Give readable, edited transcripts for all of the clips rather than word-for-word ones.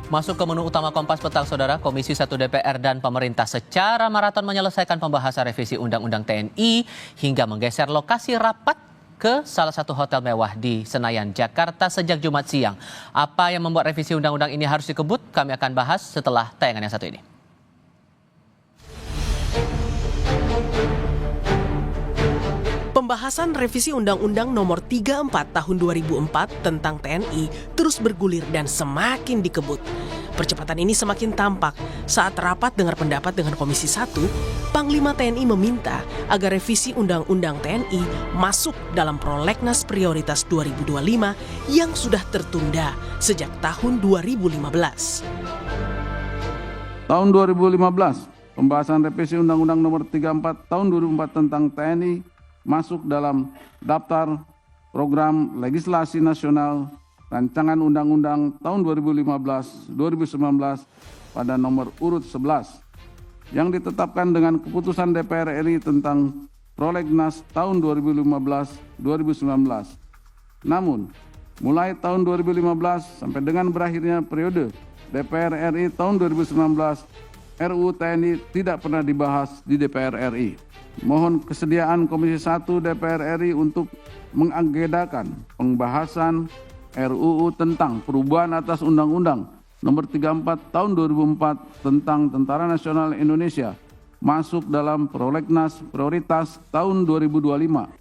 Masuk ke menu utama Kompas Petang, Saudara. Komisi 1 DPR dan pemerintah secara maraton menyelesaikan pembahasan revisi Undang-Undang TNI hingga menggeser lokasi rapat ke salah satu hotel mewah di Senayan, Jakarta sejak Jumat siang. Apa yang membuat revisi undang-undang ini harus dikebut? Kami akan bahas setelah tayangan yang satu ini. Pembahasan revisi Undang-Undang Nomor 34 Tahun 2004 tentang TNI terus bergulir dan semakin dikebut. Percepatan ini semakin tampak saat rapat dengar pendapat dengan Komisi 1, Panglima TNI meminta agar revisi Undang-Undang TNI masuk dalam prolegnas prioritas 2025 yang sudah tertunda sejak tahun 2015. Tahun 2015, pembahasan revisi Undang-Undang Nomor 34 Tahun 2004 tentang TNI masuk dalam daftar program legislasi nasional rancangan undang-undang tahun 2015-2019 pada nomor urut 11 yang ditetapkan dengan keputusan DPR RI tentang prolegnas tahun 2015-2019. Namun, mulai tahun 2015 sampai dengan berakhirnya periode DPR RI tahun 2019, RUU TNI tidak pernah dibahas di DPR RI. Mohon kesediaan Komisi 1 DPR RI untuk mengagendakan pembahasan RUU tentang perubahan atas Undang-Undang Nomor 34 Tahun 2004 tentang Tentara Nasional Indonesia masuk dalam prolegnas prioritas tahun 2025.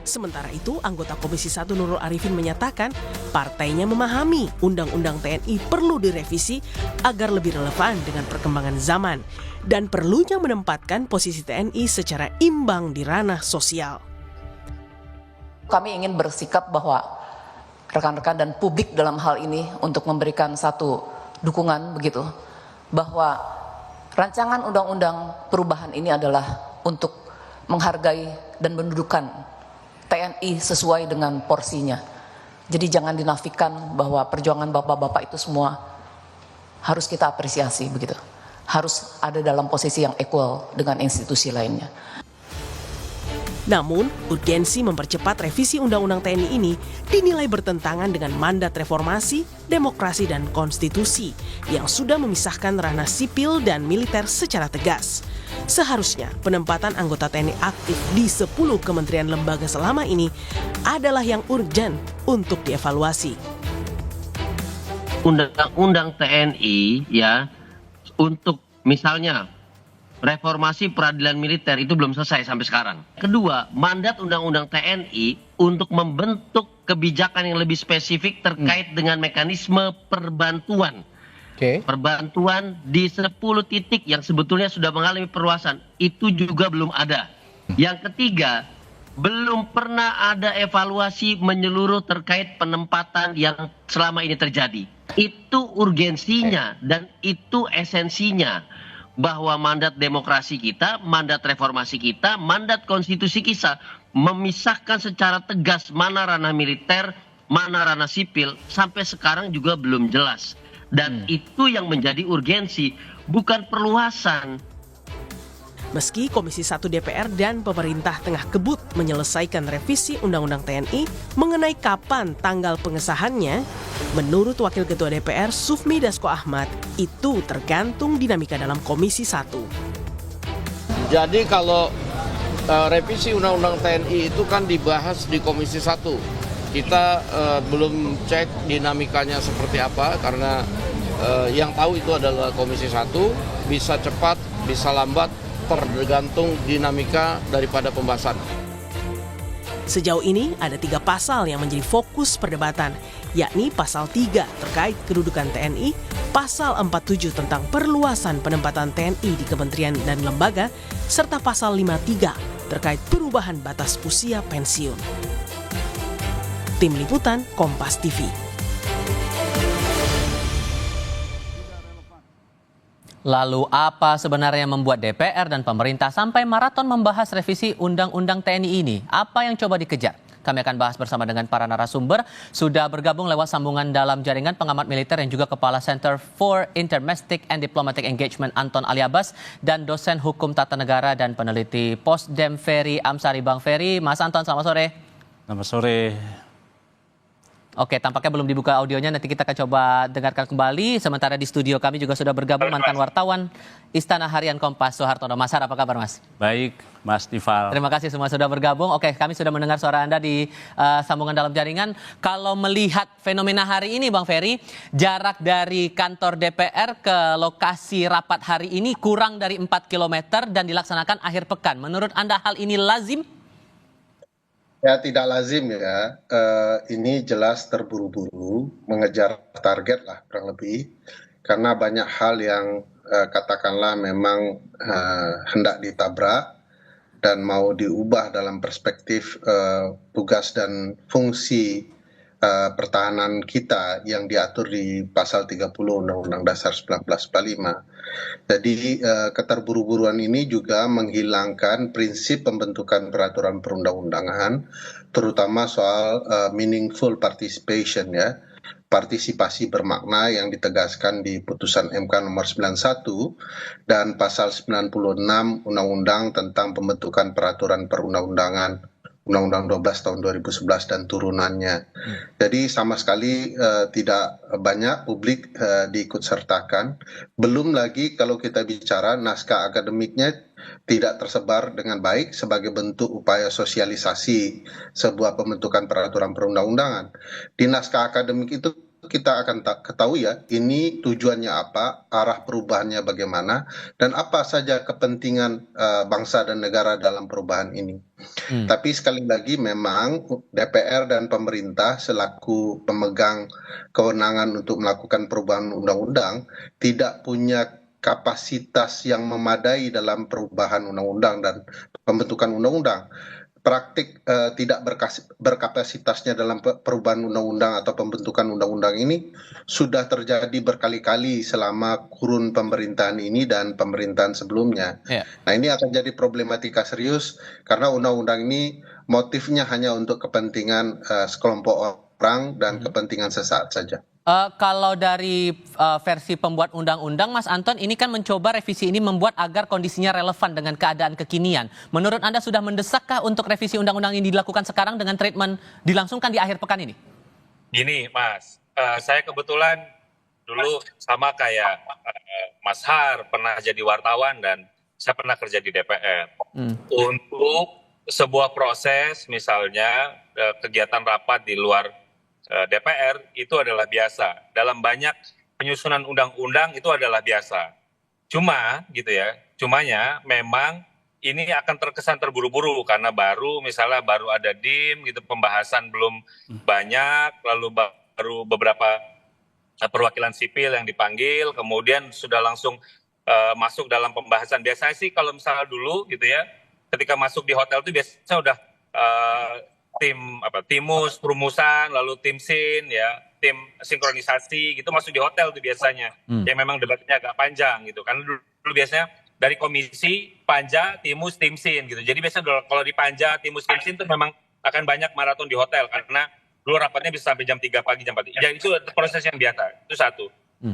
Sementara itu, anggota Komisi 1 Nurul Arifin menyatakan partainya memahami Undang-Undang TNI perlu direvisi agar lebih relevan dengan perkembangan zaman dan perlunya menempatkan posisi TNI secara imbang di ranah sosial. Kami ingin bersikap bahwa rekan-rekan dan publik dalam hal ini untuk memberikan satu dukungan begitu, bahwa rancangan undang-undang perubahan ini adalah untuk menghargai dan mendudukan TNI sesuai dengan porsinya. Jadi jangan dinafikan bahwa perjuangan bapak-bapak itu semua harus kita apresiasi begitu. Harus ada dalam posisi yang equal dengan institusi lainnya. Namun, urgensi mempercepat revisi Undang-Undang TNI ini dinilai bertentangan dengan mandat reformasi, demokrasi, dan konstitusi yang sudah memisahkan ranah sipil dan militer secara tegas. Seharusnya penempatan anggota TNI aktif di 10 kementerian lembaga selama ini adalah yang urgen untuk dievaluasi. Undang-undang TNI ya untuk misalnya reformasi peradilan militer itu belum selesai sampai sekarang. Kedua, mandat Undang-Undang TNI untuk membentuk kebijakan yang lebih spesifik terkait dengan mekanisme perbantuan. Perbantuan di 10 titik yang sebetulnya sudah mengalami perluasan, itu juga belum ada. Yang ketiga, belum pernah ada evaluasi menyeluruh terkait penempatan yang selama ini terjadi. Itu urgensinya dan itu esensinya. Bahwa mandat demokrasi kita, mandat reformasi kita, mandat konstitusi kita memisahkan secara tegas mana ranah militer, mana ranah sipil, sampai sekarang juga belum jelas. Dan itu yang menjadi urgensi, bukan perluasan. Meski Komisi 1 DPR dan pemerintah tengah kebut menyelesaikan revisi Undang-Undang TNI mengenai kapan tanggal pengesahannya, menurut Wakil Ketua DPR Sufmi Dasko Ahmad, itu tergantung dinamika dalam Komisi 1. Jadi kalau revisi Undang-Undang TNI itu kan dibahas di Komisi 1. Kita belum cek dinamikanya seperti apa karena yang tahu itu adalah Komisi 1, bisa cepat, bisa lambat, tergantung dinamika daripada pembahasan. Sejauh ini ada 3 pasal yang menjadi fokus perdebatan, yakni pasal 3 terkait kedudukan TNI, pasal 47 tentang perluasan penempatan TNI di kementerian dan lembaga, serta pasal 53 terkait perubahan batas usia pensiun. Tim Liputan Kompas TV. Lalu apa sebenarnya yang membuat DPR dan pemerintah sampai maraton membahas revisi Undang-Undang TNI ini? Apa yang coba dikejar? Kami akan bahas bersama dengan para narasumber. Sudah bergabung lewat sambungan dalam jaringan pengamat militer yang juga Kepala Center for Intermestic and Diplomatic Engagement Anton Aliabas dan dosen hukum tata negara dan peneliti Posdem Ferry Amsari. Bang Ferry, Mas Anton, selamat sore. Selamat sore. Oke, tampaknya belum dibuka audionya, nanti kita akan coba dengarkan kembali. Sementara di studio kami juga sudah bergabung mantan wartawan Istana Harian Kompas, Soehartono. Mas Har, apa kabar Mas? Baik, Mas Tifal. Terima kasih semua sudah bergabung. Oke, kami sudah mendengar suara Anda di sambungan dalam jaringan. Kalau melihat fenomena hari ini Bang Ferry, jarak dari kantor DPR ke lokasi rapat hari ini kurang dari 4 km dan dilaksanakan akhir pekan. Menurut Anda hal ini lazim? Ya, tidak lazim ya. Ini jelas terburu-buru, mengejar target lah kurang lebih. Karena banyak hal yang katakanlah memang hendak ditabrak dan mau diubah dalam perspektif tugas dan fungsi pertahanan kita yang diatur di pasal 30 Undang-Undang Dasar 1945. Jadi keterburu-buruan ini juga menghilangkan prinsip pembentukan peraturan perundang-undangan, terutama soal meaningful participation ya, partisipasi bermakna yang ditegaskan di putusan MK nomor 91 dan pasal 96 Undang-Undang tentang pembentukan peraturan perundang-undangan Undang-Undang 12 tahun 2011 dan turunannya. Jadi sama sekali tidak banyak publik diikutsertakan. Belum lagi kalau kita bicara naskah akademiknya tidak tersebar dengan baik sebagai bentuk upaya sosialisasi sebuah pembentukan peraturan perundang-undangan. Di naskah akademik itu kita akan ketahui ya, ini tujuannya apa, arah perubahannya bagaimana, dan apa saja kepentingan bangsa dan negara dalam perubahan ini. Tapi sekali lagi memang DPR dan pemerintah selaku pemegang kewenangan untuk melakukan perubahan undang-undang tidak punya kapasitas yang memadai dalam perubahan undang-undang dan pembentukan undang-undang. Praktik tidak berkapasitasnya dalam perubahan undang-undang atau pembentukan undang-undang ini sudah terjadi berkali-kali selama kurun pemerintahan ini dan pemerintahan sebelumnya. Nah, ini akan jadi problematika serius karena undang-undang ini motifnya hanya untuk kepentingan sekelompok orang dan kepentingan sesaat saja. Kalau dari versi pembuat undang-undang, Mas Anton, ini kan mencoba revisi ini membuat agar kondisinya relevan dengan keadaan kekinian. Menurut Anda sudah mendesakkah untuk revisi undang-undang ini dilakukan sekarang dengan treatment dilangsungkan di akhir pekan ini? Gini, Mas, saya kebetulan dulu sama kayak Mas Har pernah jadi wartawan dan saya pernah kerja di DPR. Untuk sebuah proses, misalnya kegiatan rapat di luar DPR itu adalah biasa. Dalam banyak penyusunan undang-undang itu adalah biasa. Cuma gitu ya, cumanya memang ini akan terkesan terburu-buru karena baru ada DIM gitu, pembahasan belum banyak, lalu baru beberapa perwakilan sipil yang dipanggil, kemudian sudah langsung masuk dalam pembahasan. Biasanya sih kalau misalnya dulu gitu ya, ketika masuk di hotel itu biasanya udah timus, perumusan, lalu tim sin, ya, tim sinkronisasi gitu masuk di hotel tuh biasanya. Yang memang debatnya agak panjang gitu. Karena dulu biasanya dari komisi, panja, timus, tim sin gitu. Jadi biasanya kalau di panja, timus, tim sin tuh memang akan banyak maraton di hotel karena dulu rapatnya bisa sampai jam 3 pagi, jam 4. Jadi itu proses yang biasa. Itu satu.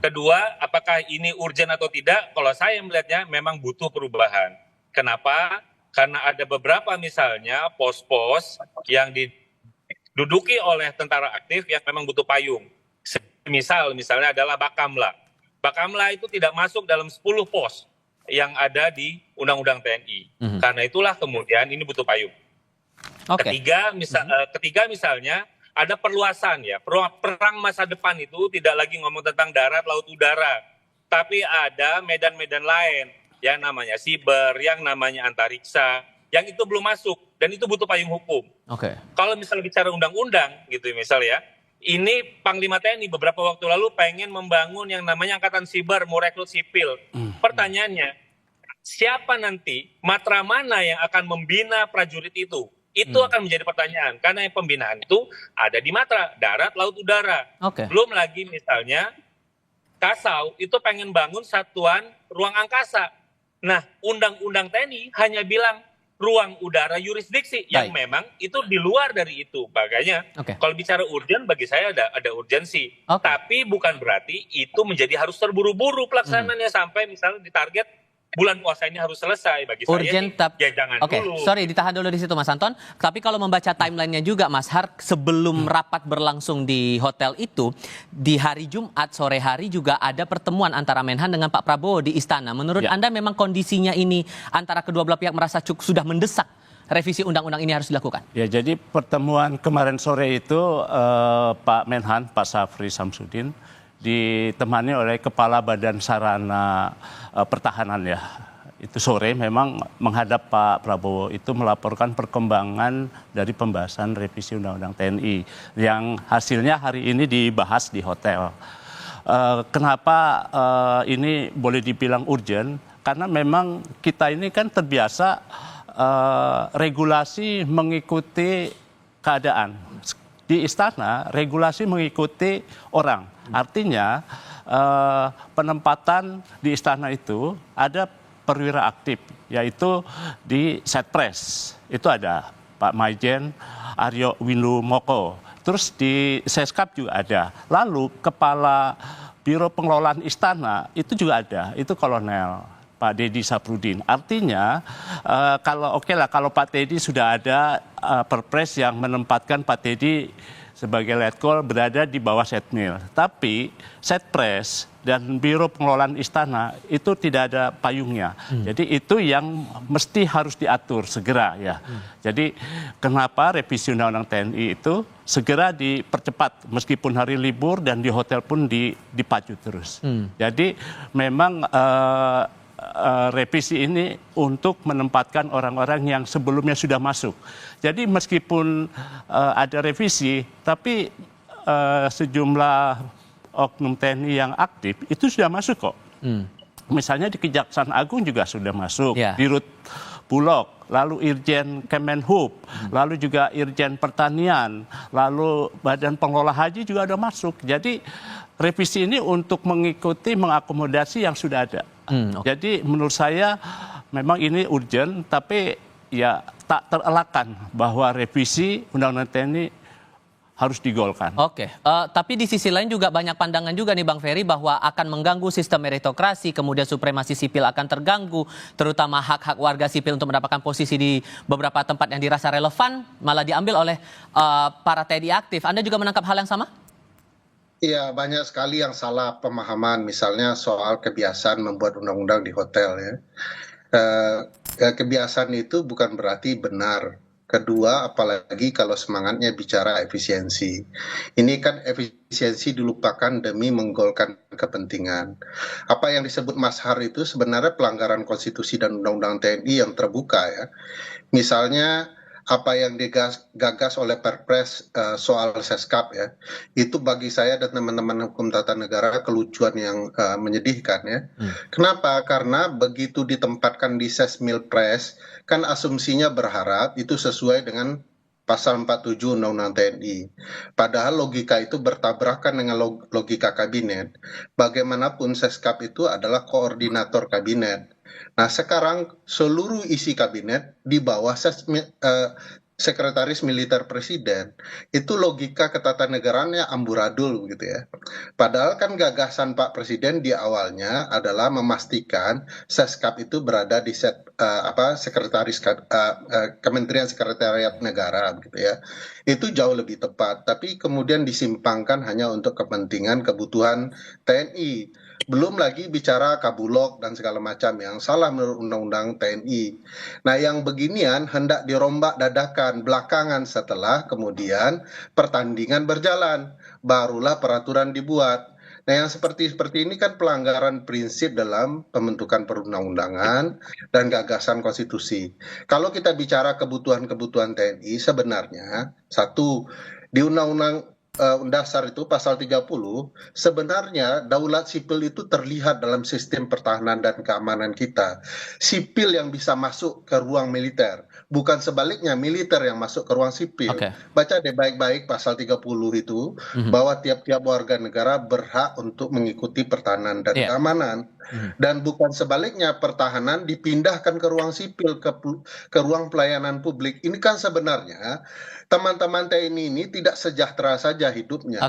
Kedua, apakah ini urgent atau tidak? Kalau saya melihatnya memang butuh perubahan. Kenapa? Karena ada beberapa misalnya pos-pos yang diduduki oleh tentara aktif yang memang butuh payung. Misalnya adalah Bakamla. Bakamla itu tidak masuk dalam 10 pos yang ada di Undang-Undang TNI. Karena itulah kemudian ini butuh payung. Ketiga misalnya ada perluasan ya. Perang masa depan itu tidak lagi ngomong tentang darat, laut, udara. Tapi ada medan-medan lain. Yang namanya siber, yang namanya antariksa, yang itu belum masuk dan itu butuh payung hukum. Kalau misalnya bicara undang-undang gitu misalnya, ini Panglima TNI beberapa waktu lalu pengen membangun yang namanya angkatan siber, mau rekrut sipil. Pertanyaannya, siapa nanti, matra mana yang akan membina prajurit itu? Itu akan menjadi pertanyaan karena yang pembinaan itu ada di matra darat, laut, udara. Belum lagi misalnya Kasau itu pengen bangun satuan ruang angkasa. Nah, Undang-Undang TNI hanya bilang ruang udara yurisdiksi yang memang itu di luar dari itu. Makanya kalau bicara urgen bagi saya ada urgensi. Tapi bukan berarti itu menjadi harus terburu-buru pelaksanaannya sampai misalnya ditarget bulan puasa ini harus selesai. Bagi saya Urgent, ya jangan Oke, dulu. sorry, ditahan dulu di situ Mas Anton. Tapi kalau membaca timelinenya juga Mas Har, sebelum rapat berlangsung di hotel itu, di hari Jumat sore hari juga ada pertemuan antara Menhan dengan Pak Prabowo di istana. Menurut Ya. Anda memang kondisinya ini antara kedua belah pihak merasa sudah mendesak revisi undang-undang ini harus dilakukan? Ya, jadi pertemuan kemarin sore itu Pak Menhan, Pak Syafri Samsudin, ditemani oleh Kepala Badan Sarana Pertahanan ya. Itu sore memang menghadap Pak Prabowo itu melaporkan perkembangan dari pembahasan revisi Undang-Undang TNI yang hasilnya hari ini dibahas di hotel. Kenapa ini boleh dibilang urgent? Karena memang kita ini kan terbiasa regulasi mengikuti keadaan. Di istana regulasi mengikuti orang. Artinya penempatan di istana itu ada perwira aktif, yaitu di Setpres. Itu ada Pak Maijen Aryo Windu-Moko. Terus di Seskap juga ada. Lalu Kepala Biro Pengelolaan Istana itu juga ada, itu Kolonel Pak Dedi Saprudin. Artinya kalau kalau Pak Teddy sudah ada perpres yang menempatkan Pak Teddy sebagai letkol berada di bawah Setmil. Tapi Setpres dan Biro Pengelolaan Istana itu tidak ada payungnya. Jadi itu yang mesti harus diatur segera ya. Jadi kenapa revisi Undang-Undang TNI itu segera dipercepat meskipun hari libur dan di hotel pun dipacu terus. Jadi memang revisi ini untuk menempatkan orang-orang yang sebelumnya sudah masuk. Jadi meskipun ada revisi, tapi sejumlah oknum TNI yang aktif itu sudah masuk kok. Misalnya di Kejaksaan Agung juga sudah masuk, di Rut Bulog, lalu Irjen Kemenhub, lalu juga Irjen Pertanian, lalu Badan Pengelola Haji juga ada masuk. Jadi revisi ini untuk mengikuti, mengakomodasi yang sudah ada. Jadi menurut saya memang ini urgent, tapi ya tak terelakkan bahwa revisi Undang-Undang TNI harus digolkan. Oke, tapi di sisi lain juga banyak pandangan juga nih Bang Ferry bahwa akan mengganggu sistem meritokrasi, kemudian supremasi sipil akan terganggu, terutama hak-hak warga sipil untuk mendapatkan posisi di beberapa tempat yang dirasa relevan malah diambil oleh para TNI aktif. Anda juga menangkap hal yang sama? Iya, banyak sekali yang salah pemahaman, misalnya soal kebiasaan membuat undang-undang di hotel ya. Kebiasaan itu bukan berarti benar. Kedua, apalagi kalau semangatnya bicara efisiensi. Ini kan efisiensi dilupakan demi menggolkan kepentingan. Apa yang disebut Mas Har itu sebenarnya pelanggaran konstitusi dan undang-undang TNI yang terbuka ya. Misalnya apa yang digagas oleh Perpres soal Seskap ya, itu bagi saya dan teman-teman hukum tata negara kelucuan yang menyedihkan ya. Kenapa? Karena begitu ditempatkan di Sesmilpres, kan asumsinya berharap itu sesuai dengan Pasal 47 Undang-Undang TNI. Padahal logika itu bertabrakan dengan logika kabinet. Bagaimanapun Seskap itu adalah koordinator kabinet. Nah sekarang seluruh isi kabinet di bawah Sekretaris Militer Presiden. Itu logika ketatanegaraan amburadul gitu ya. Padahal kan gagasan Pak Presiden di awalnya adalah memastikan Seskap itu berada di Kementerian Sekretariat Negara gitu ya. Itu jauh lebih tepat, tapi kemudian disimpangkan hanya untuk kepentingan kebutuhan TNI. Belum lagi bicara kabulok dan segala macam yang salah menurut Undang-Undang TNI. Nah yang beginian hendak dirombak dadakan belakangan setelah kemudian pertandingan berjalan. Barulah peraturan dibuat. Nah yang seperti ini kan pelanggaran prinsip dalam pembentukan perundang-undangan dan gagasan konstitusi. Kalau kita bicara kebutuhan-kebutuhan TNI sebenarnya, satu, di Undang-Undang Dasar itu pasal 30 sebenarnya daulat sipil itu terlihat dalam sistem pertahanan dan keamanan kita. Sipil yang bisa masuk ke ruang militer, bukan sebaliknya militer yang masuk ke ruang sipil. Baca deh baik-baik pasal 30 itu bahwa tiap-tiap warga negara berhak untuk mengikuti pertahanan dan keamanan. Dan bukan sebaliknya pertahanan dipindahkan ke ruang sipil, ke ruang pelayanan publik. Ini kan sebenarnya teman-teman TNI ini tidak sejahtera saja hidupnya.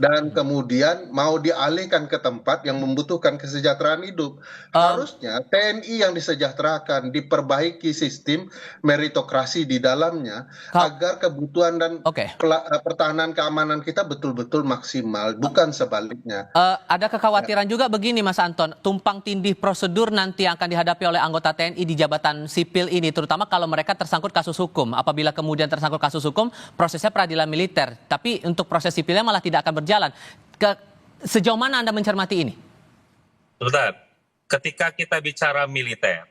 dan kemudian mau dialihkan ke tempat yang membutuhkan kesejahteraan hidup. Harusnya TNI yang disejahterakan, diperbaiki sistem meritokrasi di dalamnya agar kebutuhan dan pertahanan keamanan kita betul-betul maksimal, bukan sebaliknya. Ada kekhawatiran juga begini Mas Anton, tumpang tindih prosedur nanti yang akan dihadapi oleh anggota TNI di jabatan sipil ini, terutama kalau mereka tersangkut kasus hukum. Apabila kemudian tersangkut kasus hukum, prosesnya peradilan militer, tapi untuk proses sipilnya malah tidak akan berjalan. Sejauh mana Anda mencermati ini? Sebentar, ketika kita bicara militer,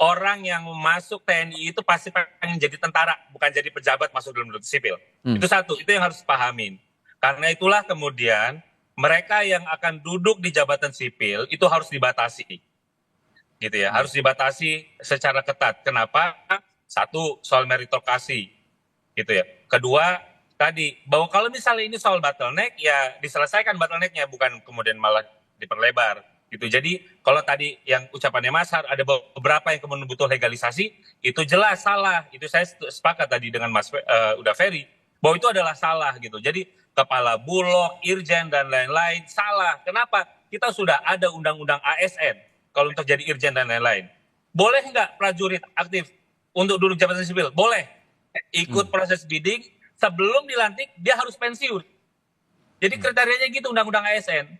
orang yang masuk TNI itu pasti pengen jadi tentara, bukan jadi pejabat masuk dalam dunia sipil. Itu satu, itu yang harus pahamin. Karena itulah kemudian mereka yang akan duduk di jabatan sipil itu harus dibatasi. Gitu ya, harus dibatasi secara ketat. Kenapa? Satu, soal meritokrasi. Gitu ya. Kedua, tadi bahwa kalau misalnya ini soal bottleneck, ya diselesaikan bottlenecknya, bukan kemudian malah diperlebar gitu. Jadi kalau tadi yang ucapannya Mas Har, ada beberapa yang kemudian butuh legalisasi, itu jelas salah. Itu saya sepakat tadi dengan Mas Uda Ferry bahwa itu adalah salah gitu. Jadi kepala bulog, irjen dan lain-lain salah. Kenapa? Kita sudah ada undang-undang ASN kalau untuk jadi irjen dan lain-lain. Boleh nggak prajurit aktif untuk duduk jabatan sipil? Boleh. Ikut proses bidding. Sebelum dilantik, dia harus pensiun. Jadi kriterianya gitu, undang-undang ASN.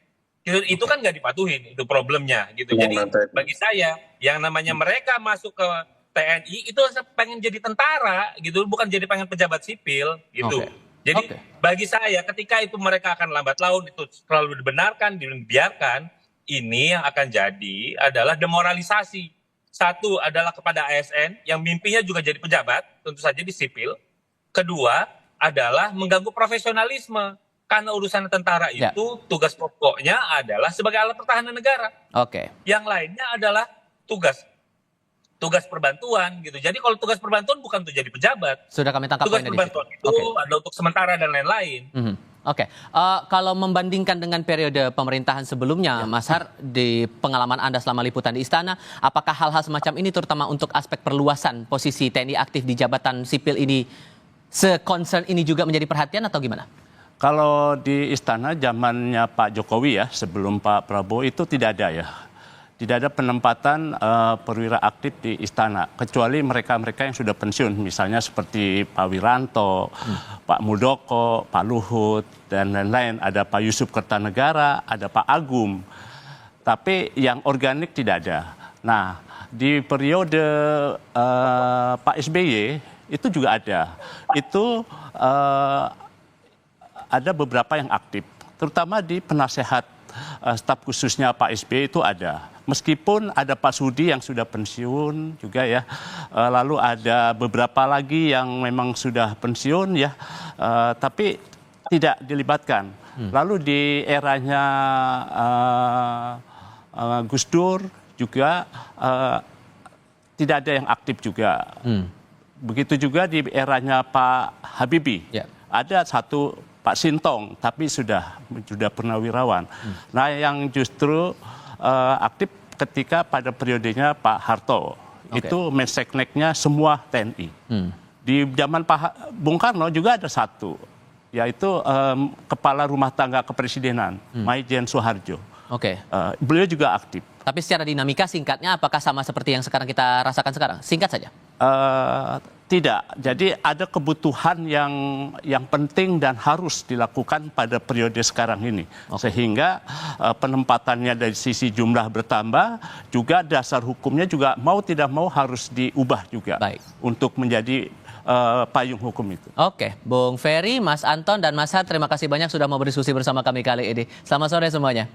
Itu kan nggak dipatuhin, itu problemnya. Gitu. Jadi bagi saya, yang namanya mereka masuk ke TNI, itu pengen jadi tentara, gitu, bukan jadi pengen pejabat sipil. Gitu. Jadi bagi saya, ketika itu mereka akan lambat laun, itu selalu dibenarkan, dibiarkan, ini yang akan jadi adalah demoralisasi. Satu adalah kepada ASN, yang mimpinya juga jadi pejabat, tentu saja di sipil. Kedua, adalah mengganggu profesionalisme. Karena urusan tentara itu tugas pokoknya adalah sebagai alat pertahanan negara. Yang lainnya adalah tugas perbantuan gitu. Jadi kalau tugas perbantuan bukan untuk jadi pejabat. Sudah kami tangkap tugas poinnya perbantuan itu adalah untuk sementara dan lain-lain. Kalau membandingkan dengan periode pemerintahan sebelumnya, Mas Har, di pengalaman Anda selama liputan di istana, apakah hal-hal semacam ini terutama untuk aspek perluasan posisi TNI aktif di jabatan sipil ini se-concern ini juga menjadi perhatian atau gimana? Kalau di istana zamannya Pak Jokowi ya, sebelum Pak Prabowo itu tidak ada ya. Tidak ada penempatan perwira aktif di istana, kecuali mereka-mereka yang sudah pensiun, misalnya seperti Pak Wiranto, Pak Muldoko, Pak Luhut, dan lain-lain. Ada Pak Yusuf Kertanegara, ada Pak Agum. Tapi yang organik tidak ada. Nah, di periode Pak SBY, itu juga ada. Itu ada beberapa yang aktif, terutama di penasehat staf khususnya Pak SBY itu ada. Meskipun ada Pak Sudi yang sudah pensiun juga ya, lalu ada beberapa lagi yang memang sudah pensiun ya, tapi tidak dilibatkan. Lalu di eranya Gus Dur juga tidak ada yang aktif juga. Begitu juga di eranya Pak Habibie, ada satu Pak Sintong, tapi sudah purnawirawan. Nah, yang justru aktif ketika pada periodenya Pak Harto, itu mensekneknya semua TNI. Di zaman Pak Bung Karno juga ada satu, yaitu Kepala Rumah Tangga Kepresidenan, Maijen Soeharjo. Beliau juga aktif. Tapi secara dinamika singkatnya apakah sama seperti yang sekarang kita rasakan sekarang? Singkat saja. Tidak. Jadi ada kebutuhan yang penting dan harus dilakukan pada periode sekarang ini. Sehingga penempatannya dari sisi jumlah bertambah, juga dasar hukumnya juga mau tidak mau harus diubah juga. Untuk menjadi payung hukum itu. Bung Ferry, Mas Anton, dan Mas Har, terima kasih banyak sudah mau berdiskusi bersama kami kali ini. Selamat sore semuanya.